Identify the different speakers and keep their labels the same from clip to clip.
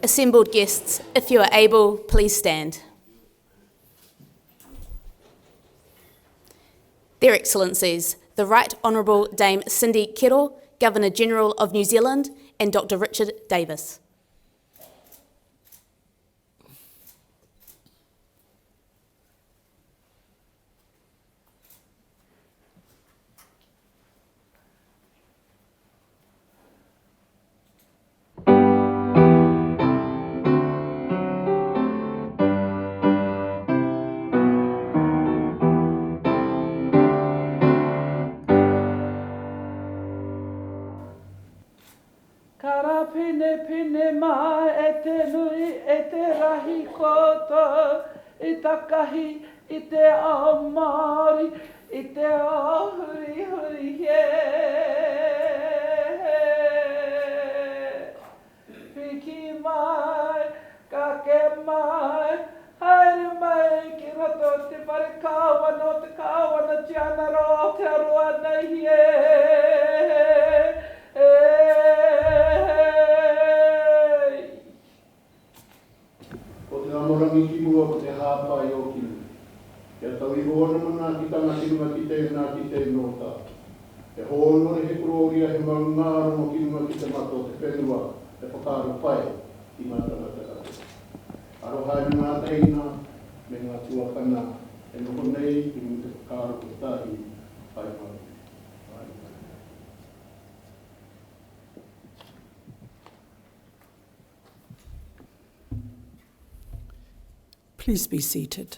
Speaker 1: Assembled guests, if you are able, please stand. Their Excellencies, the Right Honourable Dame Cindy Kero, Governor-General of New Zealand, and Dr. Richard Davis.
Speaker 2: Kara pine pine mai e te nui e te rahi koto I takahi I te ao Māori I te ao huri huri he Piki mai, kake mai Haere mai ki roto te whare kāwana o te kāwana tiana ro te aroa nei he
Speaker 3: O te amorangi ki mua ko te hāpai o ki. Kia tau I hoana mana ki tanga kinunga ki tēnā ki tēnō tā. He hōnore he kuroria he maungāra mo kinunga ki te mato te whenua e whakaro whae I ngā tangata kate. Arohai me ngā teina me ngā tuakana e noho nei ki mu te whakaro ko tahi pai mau.
Speaker 2: Please be seated.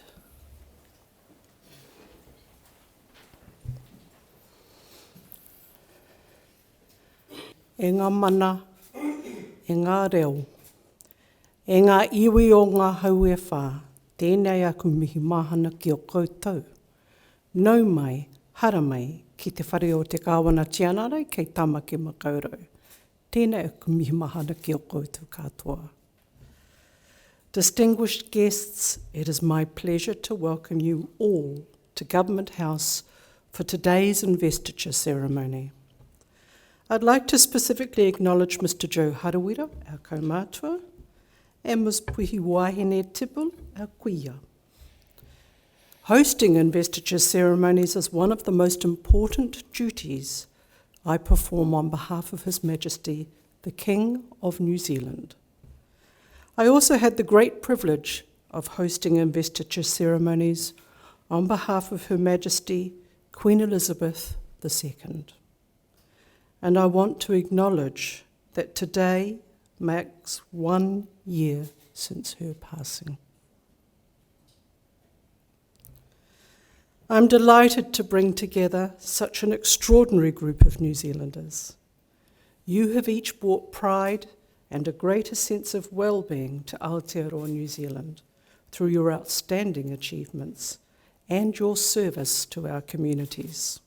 Speaker 2: E ngā mana, e ngā reo, e ngā iwi o ngā hau e whā, tēnei aku mihi mahana ki o koutou. Nau mai, hara mai, ki te whare o te kāwana tianarei kei tamake makaurau. Tēnei aku mihi mahana ki o koutou katoa. Distinguished guests, it is my pleasure to welcome you all to Government House for today's investiture ceremony. I'd like to specifically acknowledge Mr. Joe Harawira, our kaumātua, and Ms. Puhi Wahine Tipul, our kuia. Hosting investiture ceremonies is one of the most important duties I perform on behalf of His Majesty, the King of New Zealand. I also had the great privilege of hosting investiture ceremonies on behalf of Her Majesty Queen Elizabeth II. And I want to acknowledge that today marks 1 year since her passing. I'm delighted to bring together such an extraordinary group of New Zealanders. You have each brought pride and a greater sense of well-being to Aotearoa New Zealand through your outstanding achievements and your service to our communities.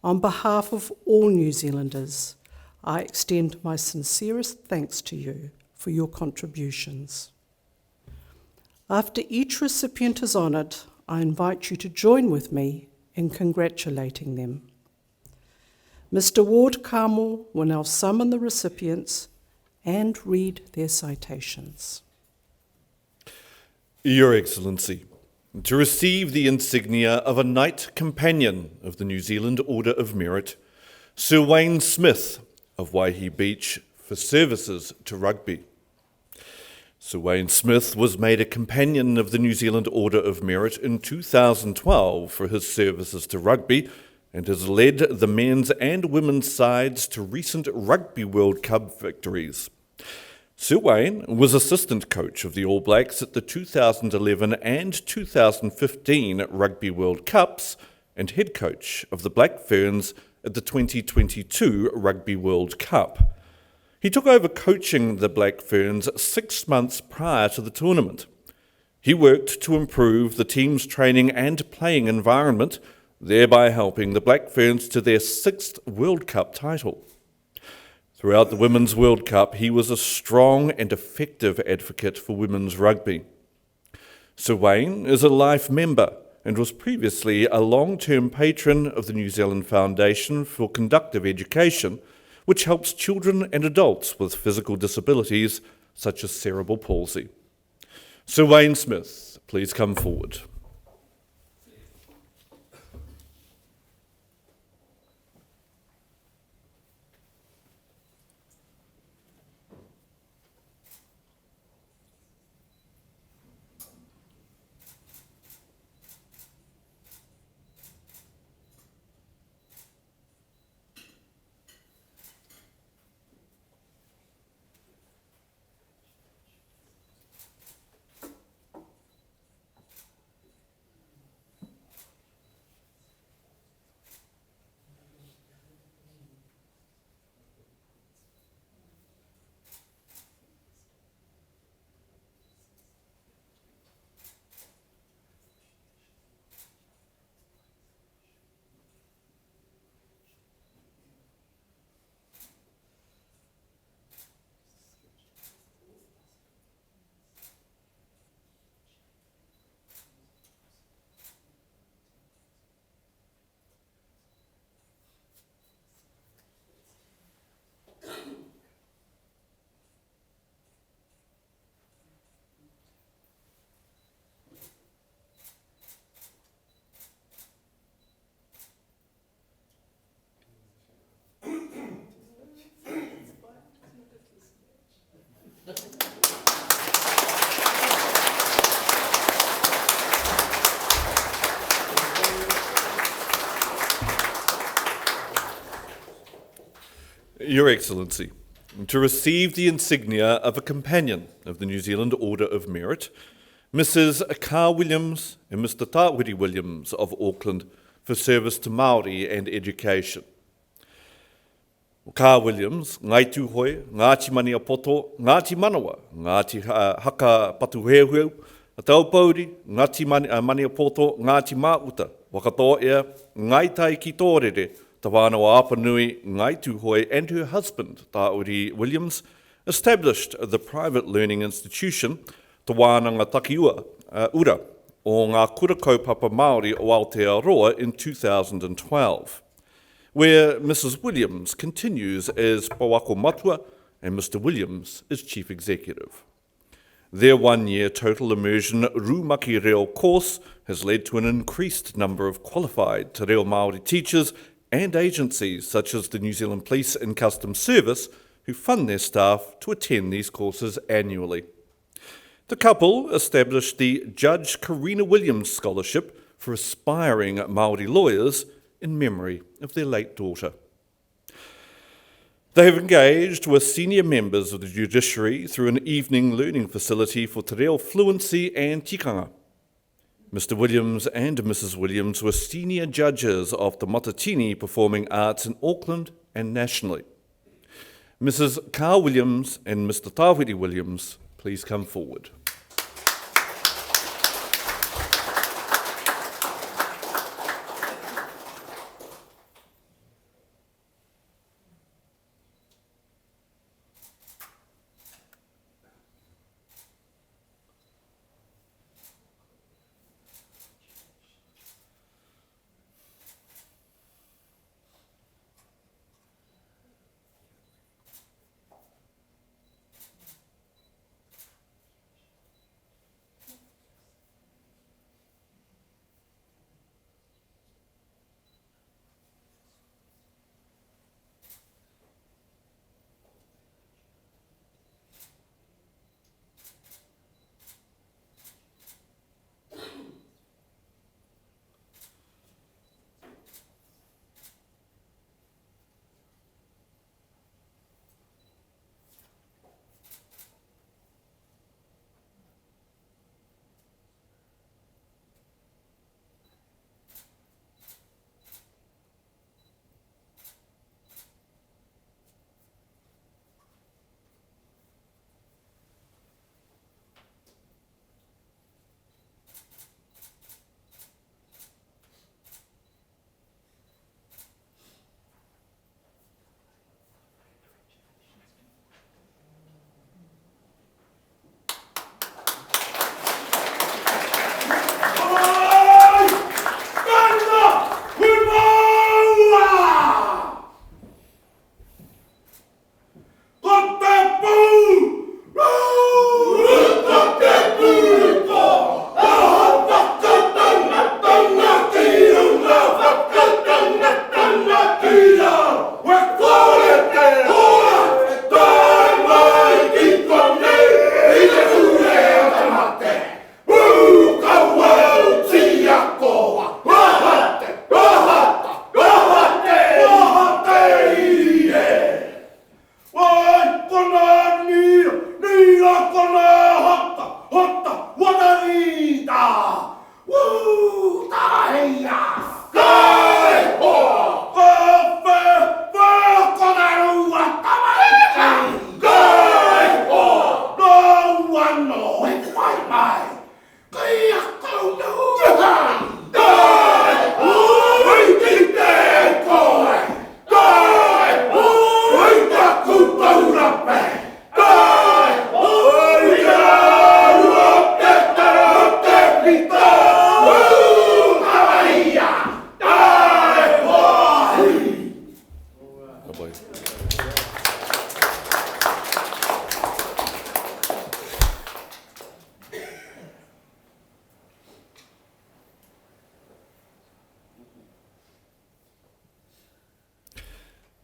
Speaker 2: On behalf of all New Zealanders, I extend my sincerest thanks to you for your contributions. After each recipient is honoured, I invite you to join with me in congratulating them. Mr. Ward Carmel will now summon the recipients and read their citations.
Speaker 4: Your Excellency, to receive the insignia of a Knight Companion of the New Zealand Order of Merit, Sir Wayne Smith of Waihi Beach for services to rugby. Sir Wayne Smith was made a Companion of the New Zealand Order of Merit in 2012 for his services to rugby and has led the men's and women's sides to recent Rugby World Cup victories. Sir Wayne was assistant coach of the All Blacks at the 2011 and 2015 Rugby World Cups and head coach of the Black Ferns at the 2022 Rugby World Cup. He took over coaching the Black Ferns 6 months prior to the tournament. He worked to improve the team's training and playing environment, thereby helping the Black Ferns to their 6th World Cup title. Throughout the Women's World Cup, he was a strong and effective advocate for women's rugby. Sir Wayne is a life member and was previously a long-term patron of the New Zealand Foundation for Conductive Education, which helps children and adults with physical disabilities such as cerebral palsy. Sir Wayne Smith, please come forward. Your Excellency, to receive the insignia of a Companion of the New Zealand Order of Merit, Mrs. Carr Williams and Mr. Tāwiri Williams of Auckland for service to Māori and education. Carr Williams, Ngai Tūhoe, Ngāti Mani Apoto, Ngāti Manawa, Ngāti Haka Patuheuheu, Taupauri, Ngāti Mani Apoto, Ngāti Māuta, Wakatoa Ea, Ngai Tai Ki Tōrere, Te wānawa Apanui, Ngai Tūhoe, and her husband, Tāwiri Williams, established the private learning institution, Te Wānanga Takiua, Ura, o ngā kura kaupapa Māori o Aotearoa in 2012, where Mrs. Williams continues as Pawako Matua and Mr. Williams is Chief Executive. Their one-year total immersion Rūmaki Reo course has led to an increased number of qualified Te Reo Māori teachers and agencies such as the New Zealand Police and Customs Service who fund their staff to attend these courses annually. The couple established the Judge Karina Williams Scholarship for aspiring Māori lawyers in memory of their late daughter. They have engaged with senior members of the judiciary through an evening learning facility for te reo fluency and tikanga. Mr. Williams and Mrs. Williams were senior judges of the Matatini Performing Arts in Auckland and nationally. Mrs. Carr Williams and Mr. Tāwiri Williams, please come forward.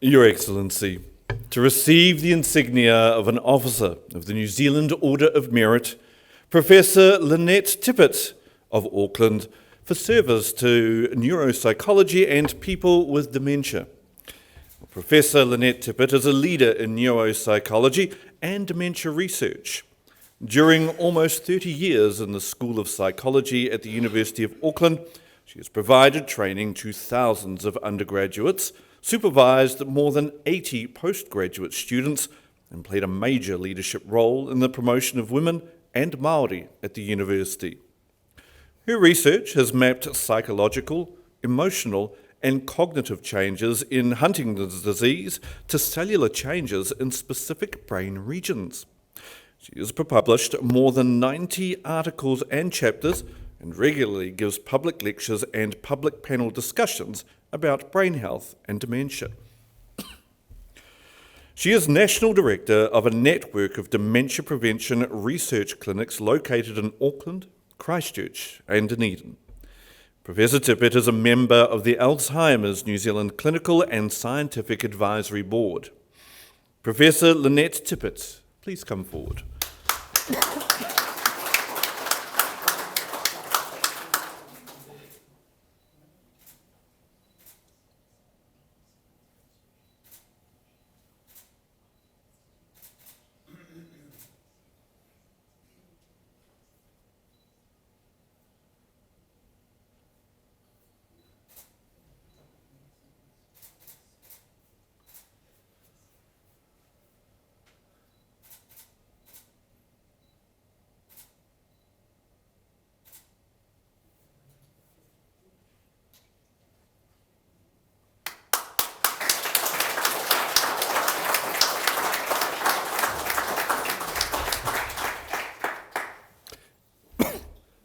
Speaker 4: Your Excellency, to receive the insignia of an officer of the New Zealand Order of Merit, Professor Lynette Tippett of Auckland, for service to neuropsychology and people with dementia. Professor Lynette Tippett is a leader in neuropsychology and dementia research. During almost 30 years in the School of Psychology at the University of Auckland, she has provided training to thousands of undergraduates, supervised more than 80 postgraduate students, and played a major leadership role in the promotion of women and Māori at the university. Her research has mapped psychological, emotional, and cognitive changes in Huntington's disease to cellular changes in specific brain regions. She has published more than 90 articles and chapters and regularly gives public lectures and public panel discussions about brain health and dementia. She is National Director of a network of dementia prevention research clinics located in Auckland, Christchurch and Dunedin. Professor Tippett is a member of the Alzheimer's New Zealand Clinical and Scientific Advisory Board. Professor Lynette Tippett, please come forward.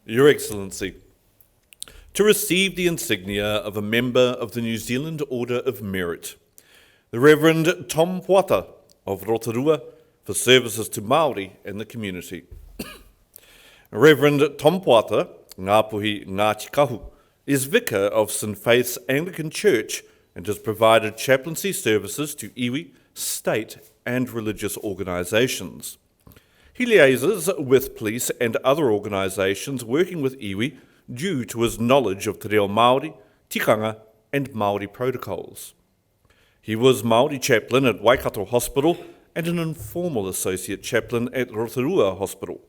Speaker 4: Your Excellency, to receive the insignia of a member of the New Zealand Order of Merit, the Reverend Tom Puata of Rotorua for services to Māori and the community. Reverend Tom Puata, Ngāpuhi Ngāti Kahu, is Vicar of St Faith's Anglican Church and has provided chaplaincy services to iwi, state and religious organisations. He liaises with police and other organisations working with iwi due to his knowledge of te reo Māori, tikanga and Māori protocols. He was Māori chaplain at Waikato Hospital and an informal associate chaplain at Rotorua Hospital.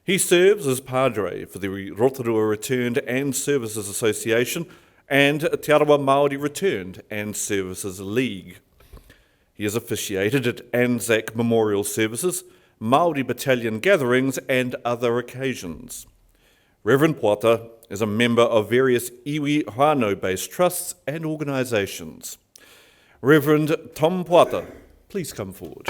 Speaker 4: He serves as padre for the Rotorua Returned and Services Association and Te Arawa Māori Returned and Services League. He has officiated at Anzac Memorial Services, Māori Battalion gatherings and other occasions. Reverend Puata is a member of various iwi whānau-based trusts and organisations. Reverend Tom Puata, please come forward.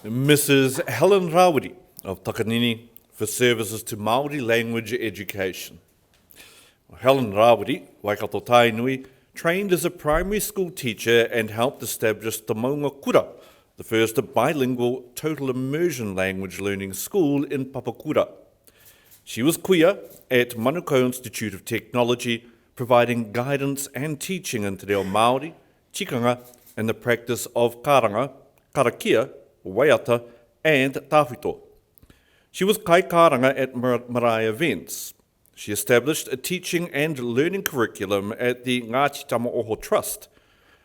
Speaker 4: Mrs. Helen Rawiri of Takanini for services to Māori language education. Helen Rawiri, Waikato Tainui, trained as a primary school teacher and helped establish Te Maunga Kura, the first bilingual total immersion language learning school in Papakura. She was kuia at Manukau Institute of Technology, providing guidance and teaching in te reo Māori, tikanga, and the practice of karanga, karakia, waiata, and tāwhito. She was kai karanga at marae events. She established a teaching and learning curriculum at the Ngāti Tamaoho Trust.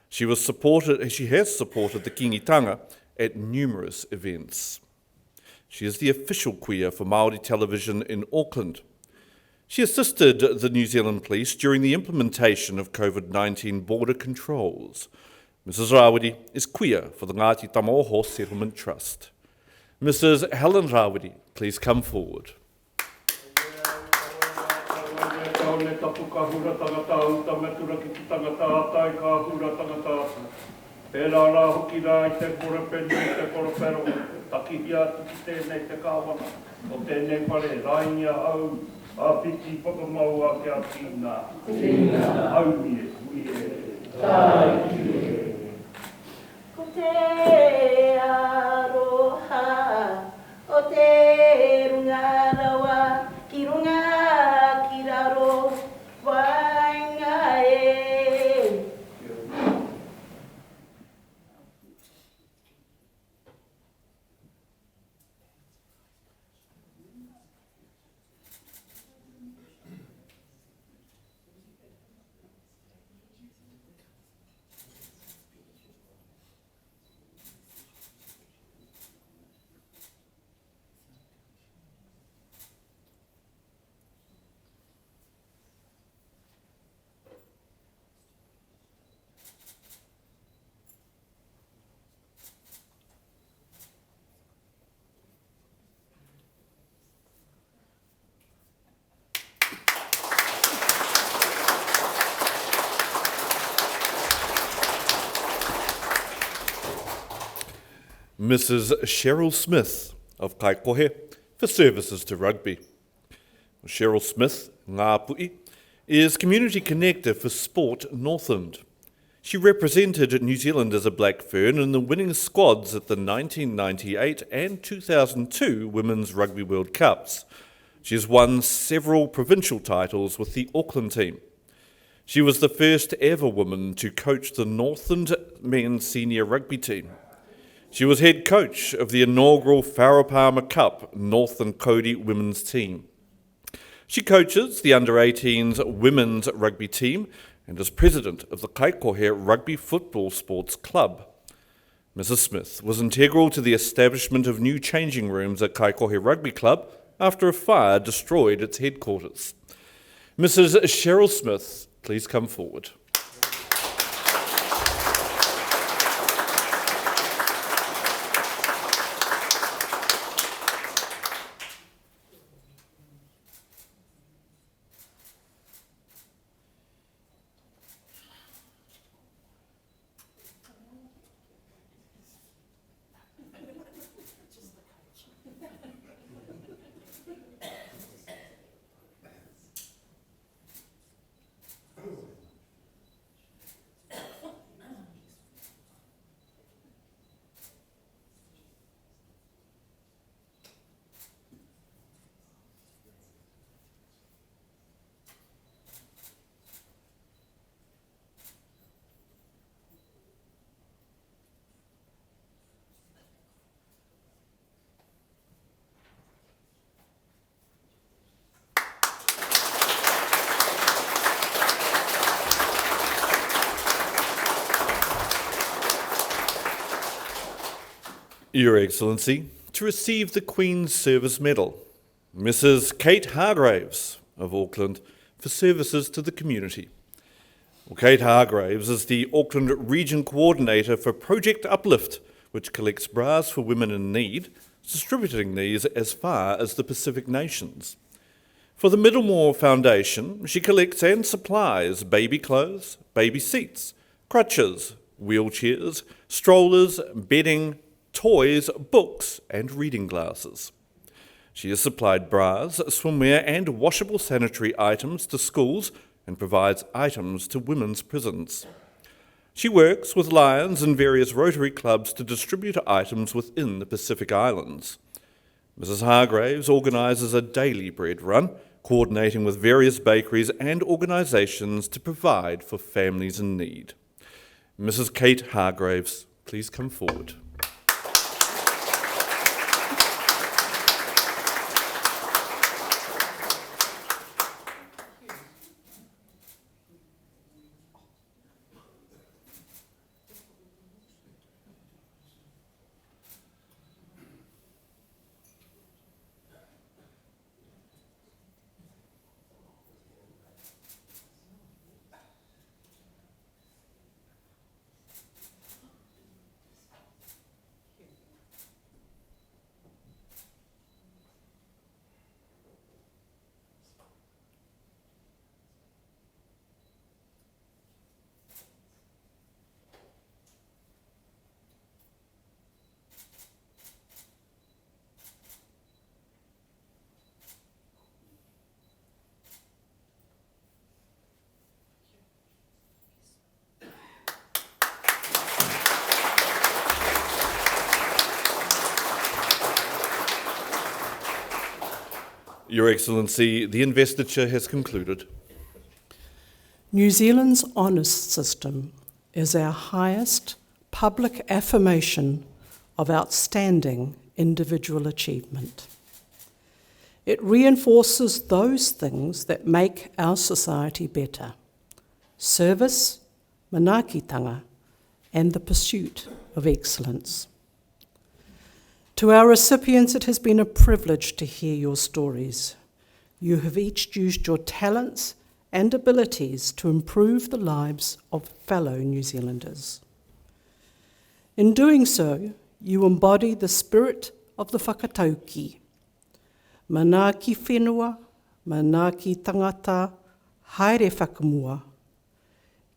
Speaker 4: She has supported the kingitanga at numerous events. She is the official kuia for Māori television in Auckland. She assisted the New Zealand Police during the implementation of COVID-19 border controls. Mrs. Rawiri is kuia for the Ngāti Tamaoho Settlement Trust. Mrs. Helen Rawiri, please come forward.
Speaker 5: Pēlā rā hoki rā I te kore penu, I te kore pero, takihi atu ki tēnei te kāwana. O tēnei pare, rāingia au, a piti whakamau a kia tīna. Tīna. Au mie, mie. Tai mie.
Speaker 6: Ko te aroha, o te runga rawa, ki runga ki raro, wainga e.
Speaker 4: Mrs. Cheryl Smith of Kaikohe for services to rugby. Cheryl Smith, Ngā Pu'i, is Community Connector for Sport Northland. She represented New Zealand as a Black Fern in the winning squads at the 1998 and 2002 Women's Rugby World Cups. She has won several provincial titles with the Auckland team. She was the first ever woman to coach the Northland men's senior rugby team. She was head coach of the inaugural Farah Palmer Cup Northland Cody women's team. She coaches the under-18s women's rugby team and is president of the Kaikohe Rugby Football Sports Club. Mrs. Smith was integral to the establishment of new changing rooms at Kaikohe Rugby Club after a fire destroyed its headquarters. Mrs. Cheryl Smith, please come forward. Your Excellency, to receive the Queen's Service Medal, Mrs. Kate Hargraves of Auckland for services to the community. Well, Kate Hargraves is the Auckland Region Coordinator for Project Uplift, which collects bras for women in need, distributing these as far as the Pacific nations. For the Middlemore Foundation, she collects and supplies baby clothes, baby seats, crutches, wheelchairs, strollers, bedding, toys, books, and reading glasses. She has supplied bras, swimwear, and washable sanitary items to schools and provides items to women's prisons. She works with Lions and various Rotary clubs to distribute items within the Pacific Islands. Mrs. Hargraves organises a daily bread run, coordinating with various bakeries and organisations to provide for families in need. Mrs. Kate Hargraves, please come forward. Your Excellency, the investiture has concluded.
Speaker 2: New Zealand's honours system is our highest public affirmation of outstanding individual achievement. It reinforces those things that make our society better: service, manaakitanga, and the pursuit of excellence. To our recipients, it has been a privilege to hear your stories. You have each used your talents and abilities to improve the lives of fellow New Zealanders. In doing so, you embody the spirit of the whakatauki. Mana ki whenua, mana ki tangata, haere whakamua.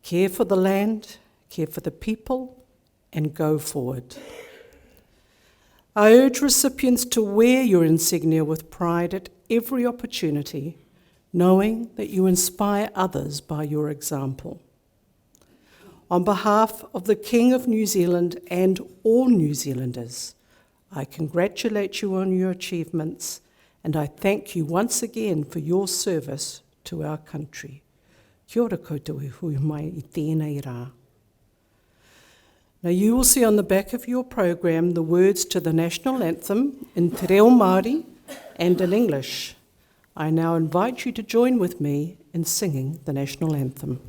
Speaker 2: Care for the land, care for the people, and go forward. I urge recipients to wear your insignia with pride at every opportunity, knowing that you inspire others by your example. On behalf of the King of New Zealand and all New Zealanders, I congratulate you on your achievements, and I thank you once again for your service to our country. Kia ora koutou e hui mai I tēnei rā. Now you will see on the back of your program the words to the national anthem in Te Reo Māori and in English. I now invite you to join with me in singing the national anthem.